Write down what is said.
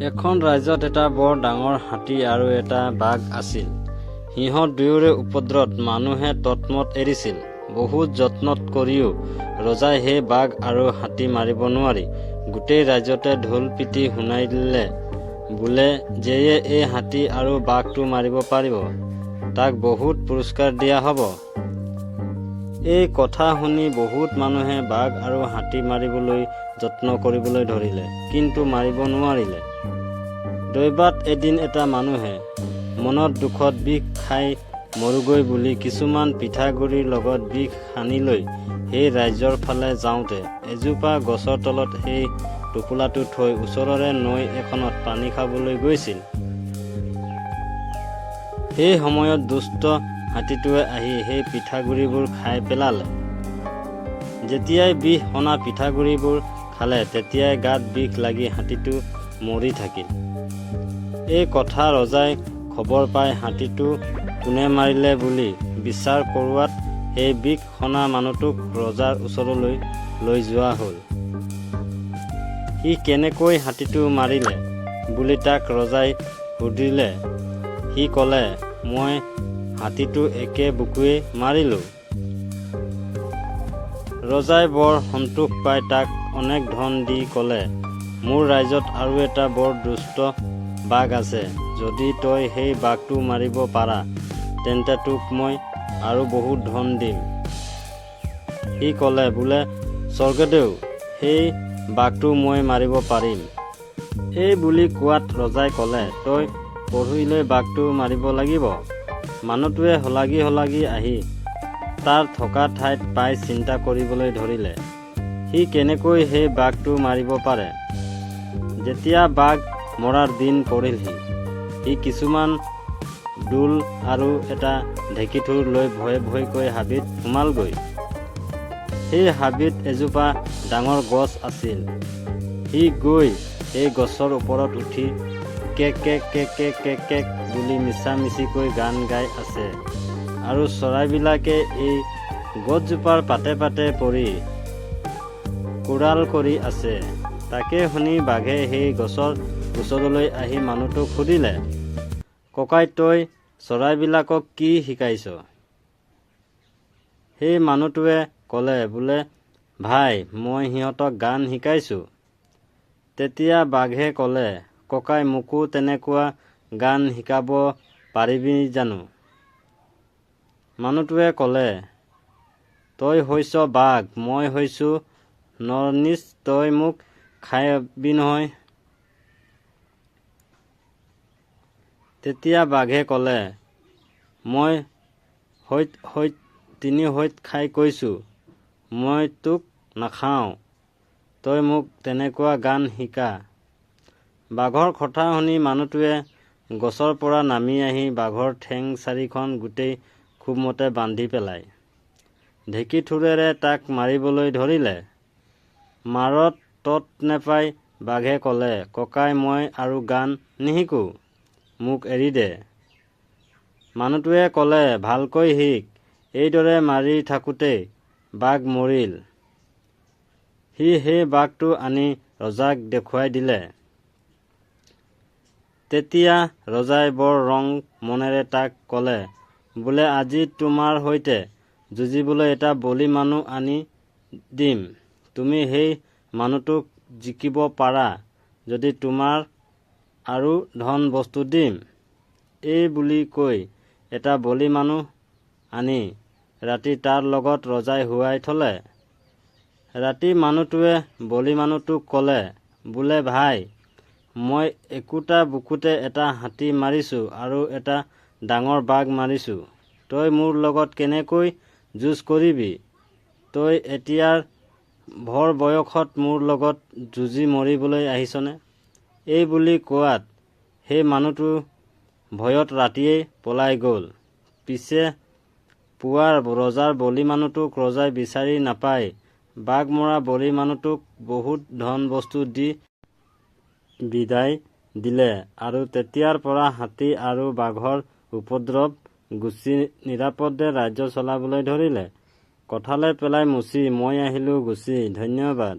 এখন ৰাজ্যত এটা বৰ ডাঙৰ হাতী আৰু এটা বাঘ আছিল। সিহঁত দুয়োৰে উপদ্ৰৱত মানুহে ততমত এৰিছিল। বহুত যত্নত কৰিও ৰজাই সেই বাঘ আৰু হাতী মাৰিব নোৱাৰি গোটেই ৰাজ্যতে ঢোল পিটি শুনাই দিলে, বোলে যিয়ে এই হাতী আৰু বাঘটো মাৰিব পাৰিব তাক বহুত পুৰস্কাৰ দিয়া হ'ব। এই কথা শুনি বহুত মানুহে বাঘ আৰু হাতী মাৰিবলৈ যত্ন কৰিবলৈ ধৰিলে, কিন্তু মাৰিব নোৱাৰিলে। দৈবাত এদিন এটা মানুহে মনত দুখত বিষ খাই মৰুগৈ বুলি কিছুমান পিঠাগুড়িৰ লগত বিষ সানি লৈ সেই ৰাজ্যৰ ফালে যাওঁতে এজোপা গছৰ তলত সেই টোপোলাটো থৈ ওচৰৰে নৈ এখনত পানী খাবলৈ গৈছিল। সেই সময়ত দুষ্ট হাতীটোৱে আহি সেই পিঠাগুড়িবোৰ খাই পেলালে। যেতিয়াই বিষ সনা পিঠাগুড়িবোৰ খালে তেতিয়াই গাত বিষ লাগি হাতীটো মৰি থাকিল। এই কথা ৰজাই খবৰ পাই হাতীটো কোনে মাৰিলে বুলি বিচাৰ কৰোৱাত সেই বিষ সনা মানুহটোক ৰজাৰ ওচৰলৈ লৈ যোৱা হ'ল। সি কেনেকৈ হাতীটো মাৰিলে বুলি তাক ৰজাই সুধিলে। সি ক'লে, মই হাতীটো একে বুকুৱে মাৰিলোঁ। ৰজাই বৰ সন্তোষ পাই তাক অনেক ধন দি ক'লে, মোৰ ৰাজ্যত আৰু এটা বৰ দুষ্ট বাঘ আছে। যদি তই সেই বাঘটো মাৰিব পাৰা তেন্তে তোক মই আৰু বহুত ধন দিম। সি ক'লে, বোলে স্বৰ্গদেউ, সেই বাঘটো মই মাৰিব পাৰিম। এই বুলি কোৱাত ৰজাই ক'লে, তই পৰহিলৈ বাঘটো মাৰিব লাগিব। মানুহটোৱে শলাগি শলাগি আহি তাৰ থকা ঠাইত পাই চিন্তা কৰিবলৈ ধৰিলে, সি কেনেকৈ সেই বাঘটো মাৰিব পাৰে। যেতিয়া বাঘ মৰাৰ দিন পৰিলহি, সি কিছুমান ডোল আৰু এটা ঢেঁকীথোৰ লৈ ভয়ে ভয়কৈ হাবিত সোমালগৈ। সেই হাবিত এজোপা ডাঙৰ গছ আছিল। সি গৈ সেই গছৰ ওপৰত উঠি cake cake cake cake cake cake বুলি মিছামিছিকৈ গান গাই আছে, আৰু চৰাইবিলাকে এই গছজোপাৰ পাতে পাতে পৰি কোৰাল কৰি আছে। তাকে শুনি বাঘে সেই গছৰ ওচৰলৈ আহি মানুহটোক সুধিলে, ককাই, তই চৰাইবিলাকক কি শিকাইছ? সেই মানুহটোৱে ক'লে, বোলে ভাই, মই সিহঁতক গান শিকাইছোঁ। তেতিয়া বাঘে ক'লে, ককাই, মোকো তেনেকুৱা গান শিকাব পাৰিবি জানো? মানুহটোৱে ক'লে, তই হৈছ বাঘ, মই হৈছোঁ নৰনিচ, তই মোক খাবি নহয়। তেতিয়া বাঘে ক'লে, মই তিনি হৈত খাই কৈছোঁ, মই তোক নাখাওঁ, তই মোক তেনেকুৱা গান শিকা। বাঘৰ কথা শুনি মানুহটোৱে গছৰ পৰা নামি আহি বাঘৰ ঠেং চাৰিখন গোটেই খুবমতে বান্ধি পেলাই ঢেঁকীথোৰেৰে তাক মাৰিবলৈ ধৰিলে। মাৰত তত নেপাই বাঘে ক'লে, ককাই, মই আৰু গান নিশিকো, মোক এৰি দে। মানুহটোৱে ক'লে, ভালকৈ শিক। এইদৰে মাৰি থাকোঁতেই বাঘ মৰিল। সি সেই বাঘটো আনি ৰজাক দেখুৱাই দিলে। তেতিয়া ৰজাই বৰ ৰং মনেৰে তাক ক'লে, বোলে আজি তোমাৰ সৈতে যুঁজিবলৈ এটা বলী মানুহ আনি দিম। তুমি সেই মানুহটোক জিকিব পাৰা যদি তোমাৰ আৰু ধন বস্তু দিম। এই বুলি কৈ এটা বলী মানুহ আনি ৰাতি তাৰ লগত ৰজাই শুৱাই থলে। ৰাতি মানুহটোৱে বলী মানুহটোক ক'লে, বোলে ভাই, মই একোটা বুকুতে এটা হাতী মাৰিছোঁ আৰু এটা ডাঙৰ বাঘ মাৰিছোঁ। তই মোৰ লগত কেনেকৈ যুঁজ কৰিবি? তই এতিয়াৰ ভৰ বয়সত মোৰ লগত যুঁজি মৰিবলৈ আহিছনে? এই বুলি কোৱাত সেই মানুহটো ভয়ত ৰাতিয়েই পলাই গ'ল। পিছে পুৱা ৰজাৰ বলী মানুহটোক ৰজাই বিচাৰি নাপাই বাঘ মৰা বলী মানুহটোক বহুত ধন বস্তু দি বিদায় দিলে, আৰু তেতিয়াৰ পৰা হাতী আৰু বাঘৰ উপদ্ৰৱ গুচি নিৰাপদে ৰাজ্য চলাবলৈ ধৰিলে। কঠালে পেলাই মুচি মই আহিলোঁ গুচি। ধন্যবাদ।